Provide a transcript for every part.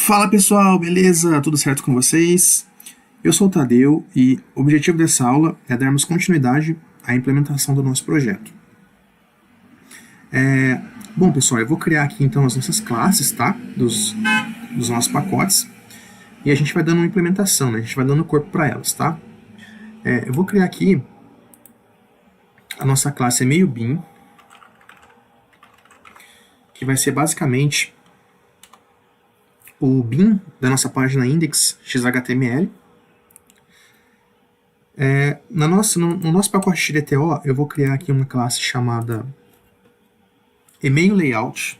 Fala pessoal, beleza? Tudo certo com vocês? Eu sou o Tadeu e o objetivo dessa aula é darmos continuidade à implementação do nosso projeto. Bom pessoal, eu vou criar aqui então as nossas classes, tá? Dos nossos pacotes e a gente vai dando uma implementação, né? A gente vai dando corpo para elas, tá? Eu vou criar aqui a nossa classe e-mail-bin, que vai ser basicamente o bin da nossa página index.xhtml. No nosso pacote XDTO, eu vou criar aqui uma classe chamada email layout.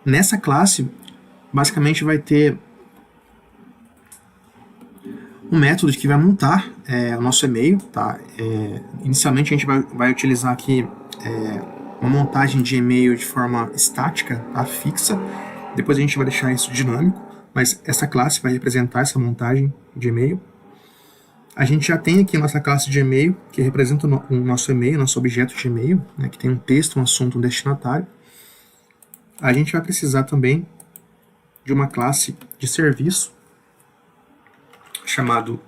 Nessa classe, basicamente vai ter um método que vai montar o nosso e-mail, tá? Inicialmente a gente vai utilizar aqui uma montagem de e-mail de forma estática, tá? Fixa. Depois a gente vai deixar isso dinâmico, mas essa classe vai representar essa montagem de e-mail. A gente já tem aqui a nossa classe de e-mail, que representa o nosso e-mail, nosso objeto de e-mail, né? Que tem um texto, um assunto, um destinatário. A gente vai precisar também de uma classe de serviço chamado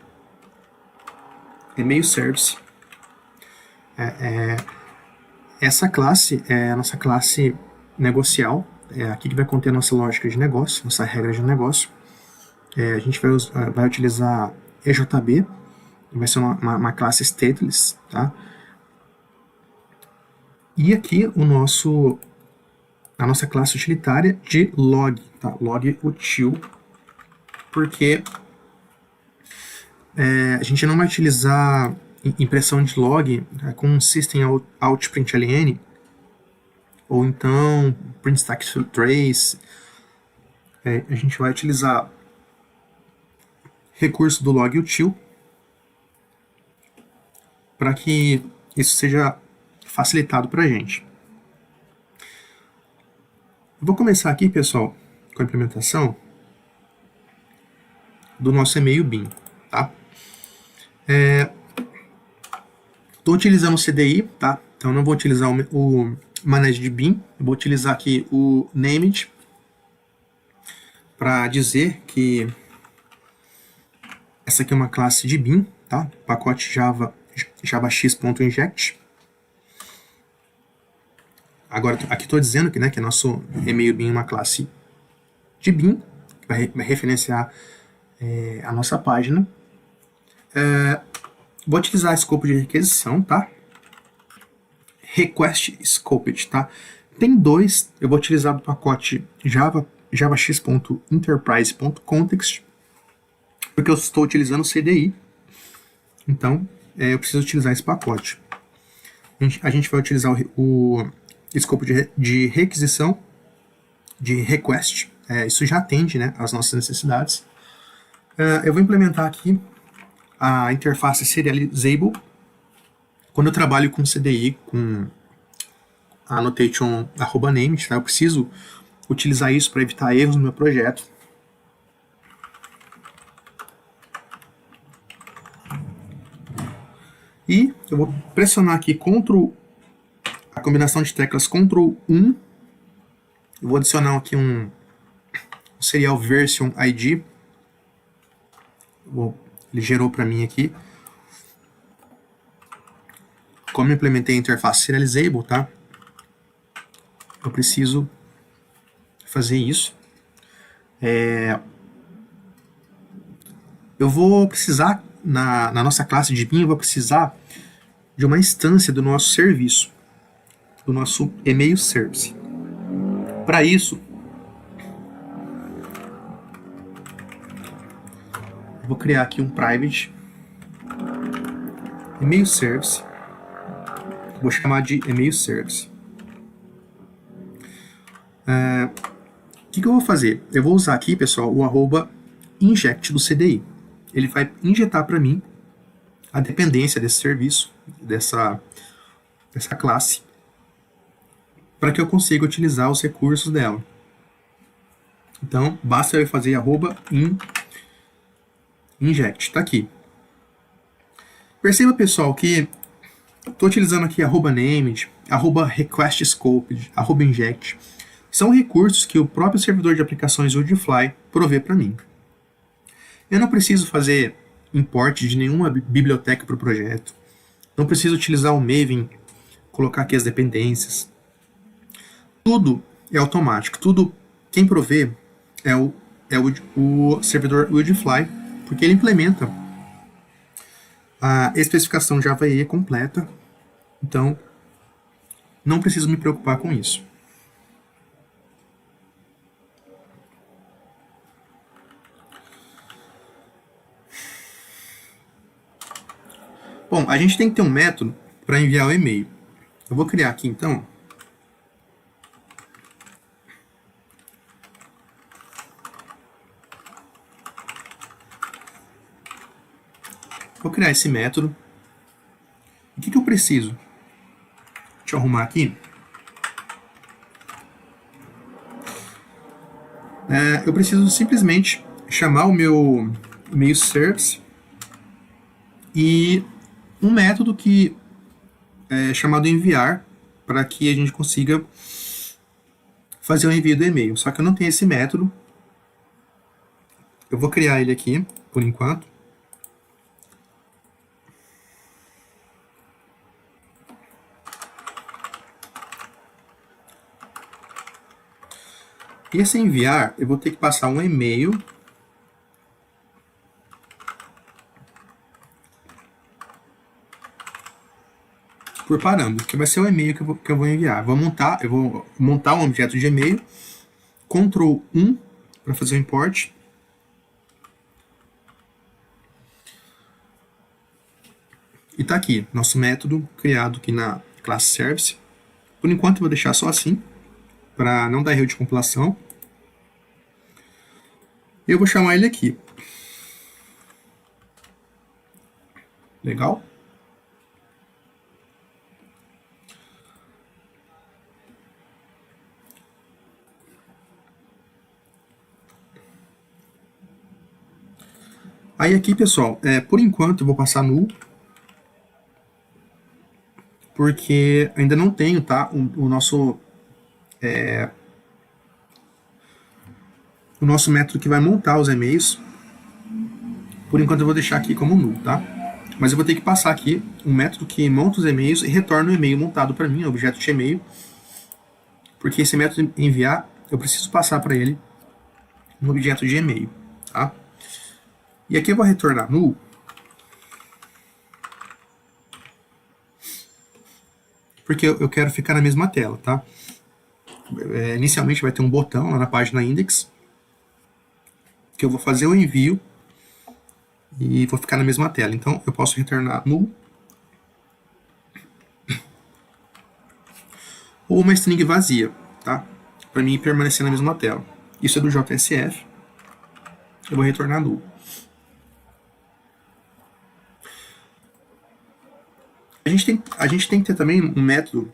email service. Essa classe é a nossa classe negocial, aqui que vai conter a nossa lógica de negócio, nossa regra de negócio. A gente vai utilizar EJB, vai ser uma classe stateless, tá? E aqui a nossa classe utilitária de log, tá? Log util, porque a gente não vai utilizar impressão de log com system.out.println ou então print stack trace. A gente vai utilizar recurso do log util para que isso seja facilitado para a gente. Eu vou começar aqui, pessoal, com a implementação do nosso e-mail-bin, tá? Estou utilizando o CDI, tá? Então não vou utilizar o manage de bin, eu vou utilizar aqui o named para dizer que essa aqui é uma classe de bin, tá? Pacote javax.inject. Agora aqui estou dizendo que, que nosso e-mail bin é uma classe de bin, que vai referenciar a nossa página. Vou utilizar escopo de requisição, tá? Request scoped, tá? Tem dois, eu vou utilizar do pacote javax.enterprise.context, porque eu estou utilizando o CDI, então eu preciso utilizar esse pacote. A gente vai utilizar o escopo de requisição, de request, isso já atende, né, às nossas necessidades. Eu vou implementar aqui a interface serializable. Quando eu trabalho com CDI, com a annotation @named, tá? Eu preciso utilizar isso para evitar erros no meu projeto. E eu vou pressionar aqui a combinação de teclas Ctrl 1. Eu vou adicionar aqui um serial version ID. Ele gerou para mim aqui. Como eu implementei a interface serializable, tá? Eu preciso fazer isso. Eu vou precisar, na nossa classe de bin, eu vou precisar de uma instância do nosso serviço, do nosso email service. Para isso, eu vou criar aqui um private email service. Vou chamar de email service. O que eu vou fazer? Eu vou usar aqui, pessoal, o @inject do CDI. Ele vai injetar para mim a dependência desse serviço, dessa classe, para que eu consiga utilizar os recursos dela. Então, basta eu fazer @inject. Está aqui. Perceba, pessoal, que estou utilizando aqui @named, @requestscoped, @inject. São recursos que o próprio servidor de aplicações Woodfly provê para mim. Eu não preciso fazer import de nenhuma biblioteca para o projeto. Não preciso utilizar o Maven, colocar aqui as dependências. Tudo é automático. Tudo, quem provê é o servidor Woodfly, porque ele implementa a especificação Java EE completa. Então, não preciso me preocupar com isso. Bom, a gente tem que ter um método para enviar o e-mail. Eu vou criar aqui, então, vou criar esse método. O que eu preciso? Deixa eu arrumar aqui. Eu preciso simplesmente chamar o meu e-mail service e um método que é chamado enviar, para que a gente consiga fazer o envio do e-mail. Só que eu não tenho esse método. Eu vou criar ele aqui, por enquanto. E esse enviar, eu vou ter que passar um e-mail por parâmetro, que vai ser o e-mail que eu vou enviar. Eu vou montar um objeto de e-mail, Ctrl 1 para fazer o import. E está aqui, nosso método criado aqui na classe service. Por enquanto eu vou deixar só assim, para não dar erro de compilação. Eu vou chamar ele aqui. Legal? Aí aqui, pessoal, por enquanto eu vou passar null, porque ainda não tenho, tá, o nosso método que vai montar os e-mails. Por enquanto eu vou deixar aqui como null, tá? Mas eu vou ter que passar aqui um método que monta os e-mails e retorna o e-mail montado para mim, o objeto de e-mail, porque esse método enviar, eu preciso passar para ele um objeto de e-mail, tá? E aqui eu vou retornar null, porque eu quero ficar na mesma tela, tá? Inicialmente vai ter um botão lá na página index, que eu vou fazer o envio e vou ficar na mesma tela. Então eu posso retornar null ou uma string vazia, tá? Para mim permanecer na mesma tela. Isso é do JSF. Eu vou retornar null. A gente tem que ter também um método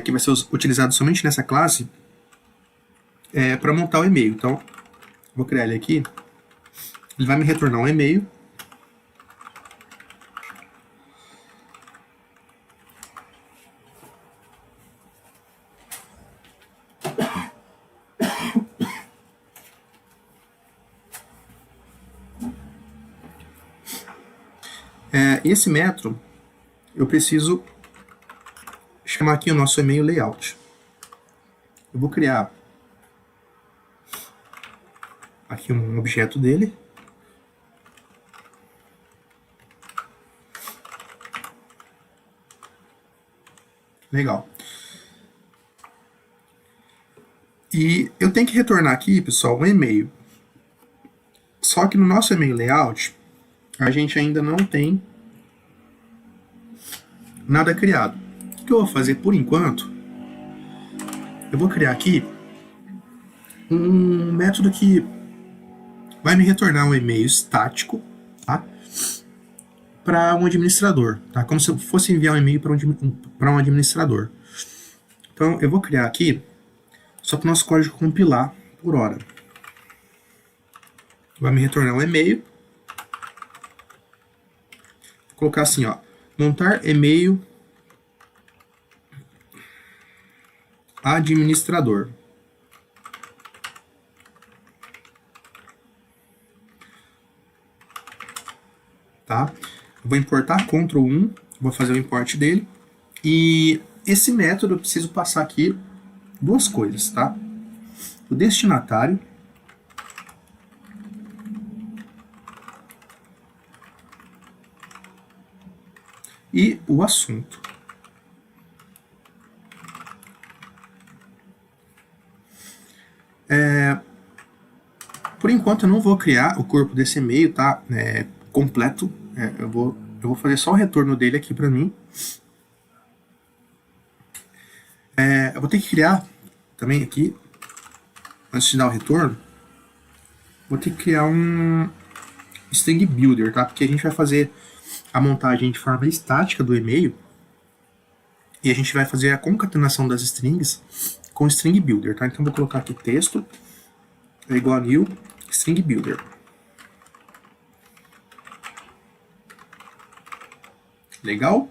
que vai ser utilizado somente nessa classe para montar o e-mail. Então, vou criar ele aqui. Ele vai me retornar um e-mail. Esse método, eu preciso chamar aqui o nosso e-mail layout. Eu vou criar aqui um objeto dele. Legal. E eu tenho que retornar aqui, pessoal, um e-mail. Só que no nosso e-mail layout, a gente ainda não tem nada criado. O que eu vou fazer por enquanto? Eu vou criar aqui um método que vai me retornar um e-mail estático, tá? Para um administrador, tá? Como se eu fosse enviar um e-mail para um administrador. Então eu vou criar aqui só para o nosso código compilar por hora. Vai me retornar um e-mail. colocar assim, ó, montar e-mail administrador. Tá? Eu vou importar Ctrl 1, vou fazer o import dele. E esse método eu preciso passar aqui duas coisas, tá? O destinatário e o assunto. Por enquanto eu não vou criar o corpo desse e-mail, tá? Completo. Eu vou fazer só o retorno dele aqui para mim. Eu vou ter que criar também aqui, antes de dar o retorno, vou ter que criar um string builder, tá? Porque a gente vai fazer a montagem de forma estática do e-mail e a gente vai fazer a concatenação das strings com o string builder, tá? Então vou colocar aqui texto é igual a new string builder. Legal?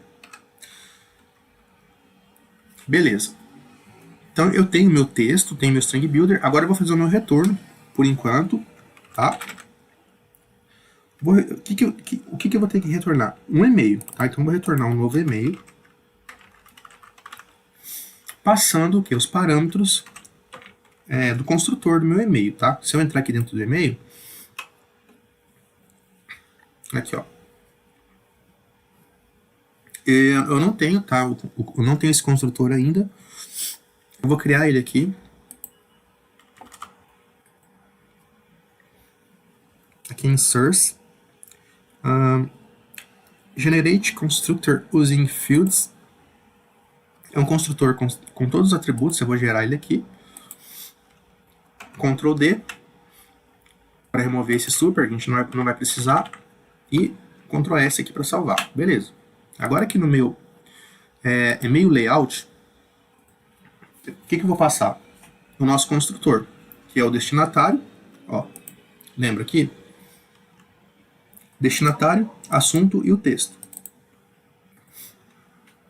Beleza. Então eu tenho meu texto, tenho meu string builder, agora eu vou fazer o meu retorno, por enquanto, tá? O que eu vou ter que retornar? Um e-mail, tá? Então eu vou retornar um novo e-mail, passando o que? Os parâmetros do construtor do meu e-mail, tá? Se eu entrar aqui dentro do e-mail, aqui, ó. Eu não tenho, tá? Eu não tenho esse construtor ainda. Eu vou criar ele aqui. Aqui em source. Generate constructor using fields. É um construtor com todos os atributos. Eu vou gerar ele aqui. Ctrl D. Para remover esse super, que a gente não vai precisar. E Ctrl S aqui para salvar. Beleza. Agora aqui no meu e-mail layout, o que eu vou passar? O nosso construtor, que é o destinatário. Ó, lembra aqui? Destinatário, assunto e o texto.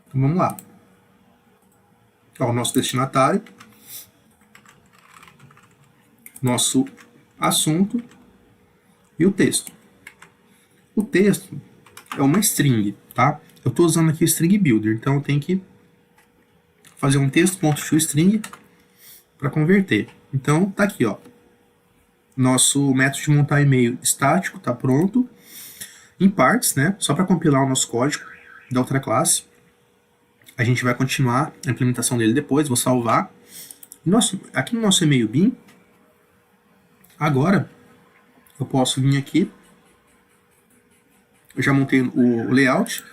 Então vamos lá. Ó, o nosso destinatário, nosso assunto e o texto. O texto é uma string, tá? Eu estou usando aqui o string builder, então eu tenho que fazer um texto.toString para converter. Então tá aqui, ó. Nosso método de montar e-mail estático está pronto. Em partes, né? Só para compilar o nosso código da outra classe. A gente vai continuar a implementação dele depois, vou salvar. Aqui no nosso e-mail bin, agora eu posso vir aqui. Eu já montei o layout.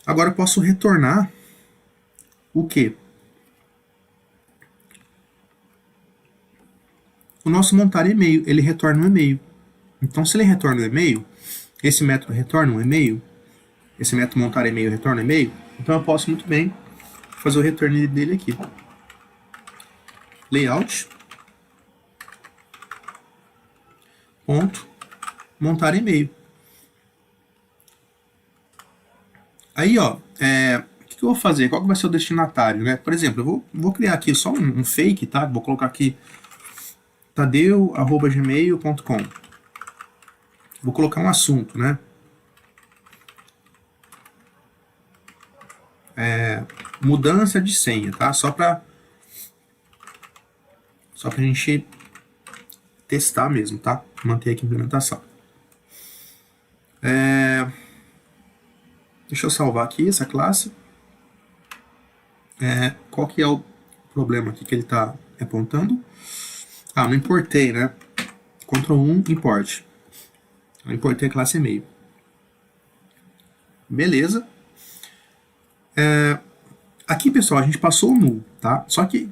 Agora eu posso retornar o quê? O nosso montar e-mail, ele retorna um e-mail. Então, se ele retorna um e-mail, esse método retorna um e-mail, esse método montar e-mail retorna um e-mail, então eu posso muito bem fazer o retorno dele aqui. Layout. Ponto. Montar e-mail. Aí, ó, o que eu vou fazer? Qual que vai ser o destinatário, né? Por exemplo, eu vou criar aqui só um fake, tá? Vou colocar aqui tadeu@gmail.com. Vou colocar um assunto, né? Mudança de senha, tá? Só pra gente testar mesmo, tá? Manter aqui a implementação. Deixa eu salvar aqui essa classe. Qual que é o problema aqui que ele está apontando? Ah, não importei, né? Ctrl 1, import. Eu importei a classe e-mail. Beleza. Aqui, pessoal, a gente passou o null, tá? Só que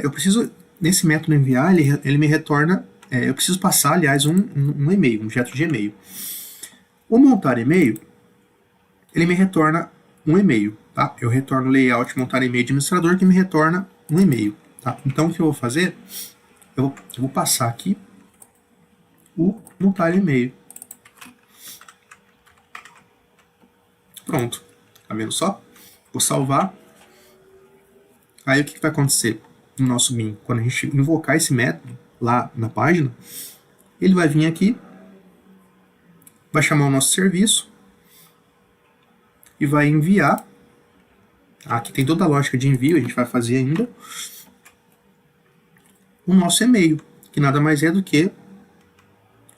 eu preciso, nesse método enviar, ele me retorna, eu preciso passar, aliás, um e-mail, um objeto de e-mail. O montar e-mail, ele me retorna um e-mail, tá? Eu retorno o layout montar e-mail administrador, que me retorna um e-mail, tá? Então, o que eu vou fazer? Eu vou passar aqui o montar e-mail. Pronto. Tá vendo só? Vou salvar. Aí o que vai acontecer no nosso BIM? Quando a gente invocar esse método lá na página, ele vai vir aqui, vai chamar o nosso serviço e vai enviar. Aqui tem toda a lógica de envio, a gente vai fazer ainda o nosso e-mail, que nada mais é do que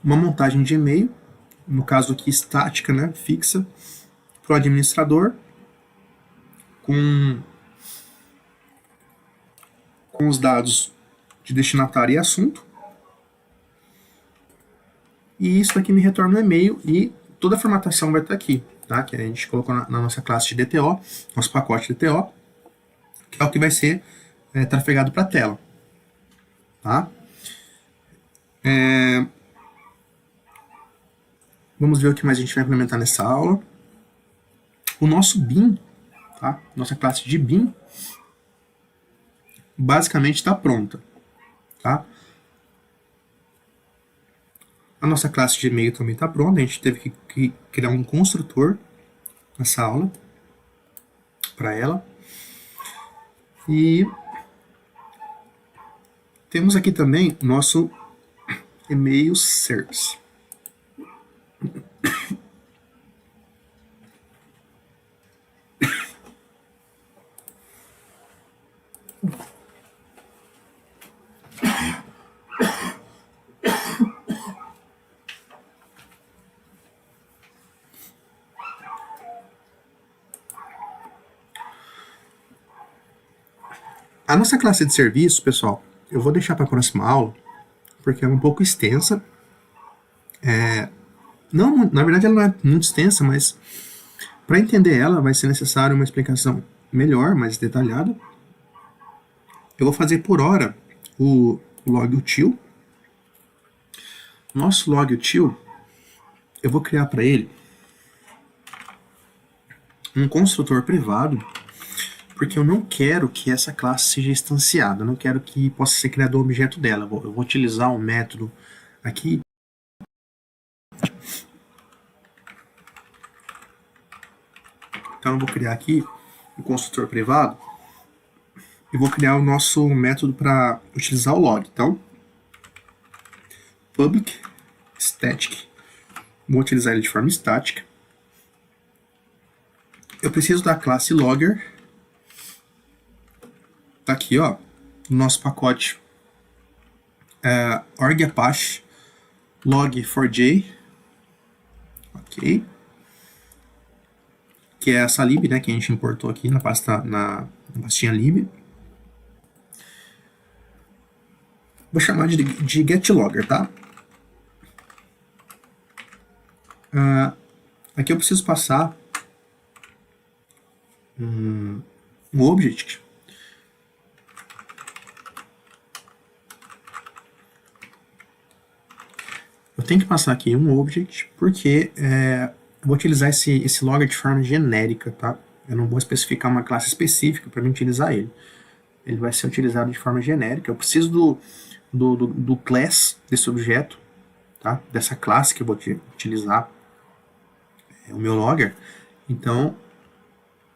uma montagem de e-mail, no caso aqui estática, né, fixa, para o administrador, com os dados de destinatário e assunto. E isso aqui me retorna um e-mail e toda a formatação vai estar aqui, tá? Que a gente colocou na nossa classe de DTO, nosso pacote DTO, que é o que vai ser trafegado para a tela, tá? Vamos ver o que mais a gente vai implementar nessa aula. O nosso BIM, tá? Nossa classe de BIM, basicamente está pronta, tá? A nossa classe de e-mail também está pronta, a gente teve que criar um construtor nessa aula para ela. E temos aqui também nosso e-mail service. A nossa classe de serviço, pessoal, eu vou deixar para a próxima aula, porque é um pouco extensa. Não, na verdade ela não é muito extensa, mas para entender ela vai ser necessário uma explicação melhor, mais detalhada. Eu vou fazer por hora o log util. Nosso log util, eu vou criar para ele um construtor privado, porque eu não quero que essa classe seja instanciada, eu não quero que possa ser criado o objeto dela. Eu vou utilizar um método aqui. Então eu vou criar aqui um construtor privado e vou criar o nosso método para utilizar o log. Então, public static, vou utilizar ele de forma estática. Eu preciso da classe logger. Tá aqui, ó, no nosso pacote org apache log4j, ok, que é essa lib, né, que a gente importou aqui na pastinha lib. Vou chamar de getLogger, tá? Aqui eu preciso passar um object eu tenho que passar aqui um object, porque eu vou utilizar esse logger de forma genérica, tá? Eu não vou especificar uma classe específica para mim utilizar ele. Ele vai ser utilizado de forma genérica. Eu preciso do class desse objeto, tá? Dessa classe que eu vou utilizar o meu logger. Então,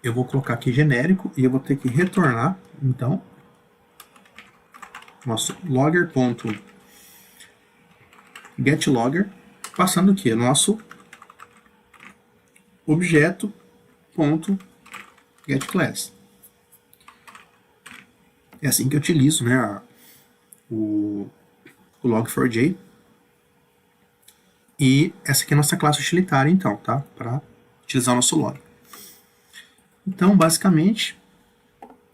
eu vou colocar aqui genérico e eu vou ter que retornar, então, nosso logger.getLogger, passando o que? Nosso objeto.getClass. É assim que eu utilizo, né, o log4j. E essa aqui é a nossa classe utilitária, então, tá? Para utilizar o nosso log. Então, basicamente,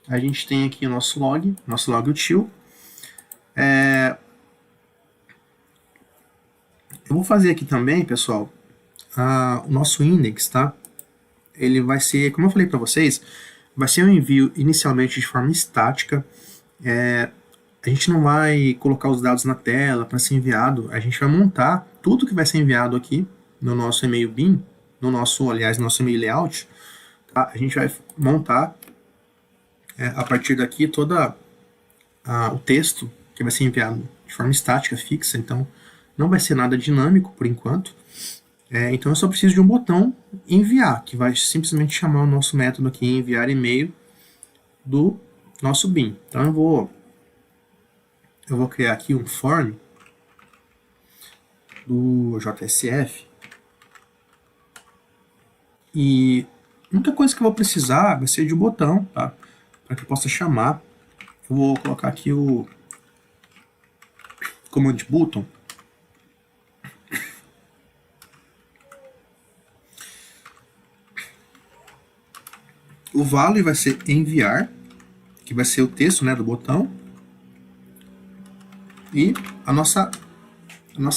a gente tem aqui o nosso log util. Eu vou fazer aqui também, pessoal, o nosso index, tá? Ele vai ser, como eu falei para vocês, vai ser um envio inicialmente de forma estática. A gente não vai colocar os dados na tela para ser enviado, a gente vai montar tudo que vai ser enviado aqui no nosso e-mail BIM, no nosso e-mail layout, tá? A gente vai montar a partir daqui todo o texto que vai ser enviado de forma estática, fixa, então não vai ser nada dinâmico por enquanto. Então eu só preciso de um botão enviar, que vai simplesmente chamar o nosso método aqui enviar e-mail do nosso BIM. Então eu vou criar aqui um form do JSF e a única coisa que eu vou precisar vai ser de um botão, tá? Para que eu possa chamar. Eu vou colocar aqui o command button. O value vai ser enviar, que vai ser o texto, né, do botão. E a nossa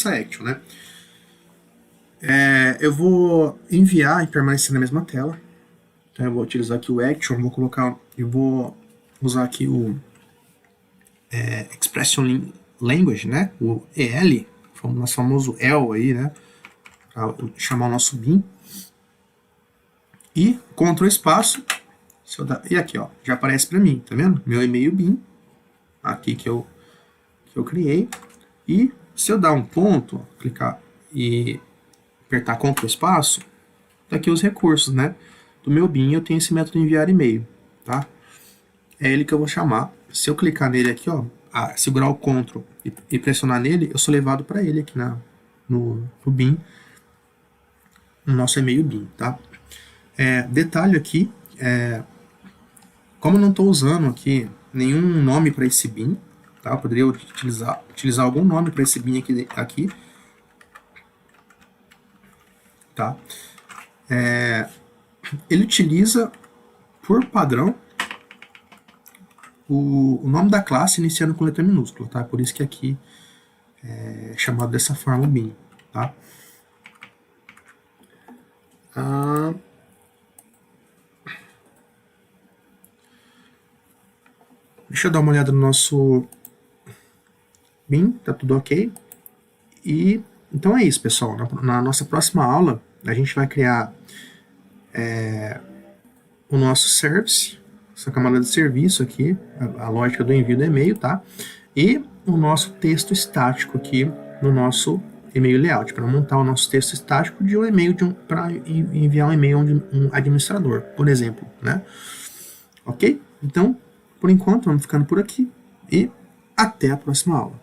action, né? Eu vou enviar e permanecer na mesma tela. Então eu vou utilizar aqui o action, eu vou usar aqui o expression language, né? O EL, o nosso famoso EL aí, né? Para chamar o nosso BIM. E Ctrl espaço. E aqui, ó, já aparece para mim, tá vendo? Meu e-mail BIM, aqui que eu criei. E se eu dar um ponto, ó, clicar e apertar Ctrl espaço, tá aqui os recursos, né? Do meu BIM eu tenho esse método enviar e-mail, tá? É ele que eu vou chamar. Se eu clicar nele aqui, ó, segurar o Ctrl e pressionar nele, eu sou levado para ele aqui no BIM, no nosso e-mail BIM, tá? Detalhe aqui, como eu não estou usando aqui nenhum nome para esse BIM, tá? Eu poderia utilizar algum nome para esse BIM aqui, tá? Ele utiliza, por padrão, o nome da classe iniciando com letra minúscula, tá? Por isso que aqui é chamado dessa forma o BIM, tá? Deixa eu dar uma olhada no nosso BIM, tá tudo ok. E então é isso, pessoal. Na nossa próxima aula, a gente vai criar o nosso service, essa camada de serviço aqui, a lógica do envio do e-mail, tá? E o nosso texto estático aqui no nosso e-mail layout, para montar o nosso texto estático de um e-mail para enviar um e-mail de um administrador, por exemplo, né? Ok? Então, por enquanto, vamos ficando por aqui e até a próxima aula.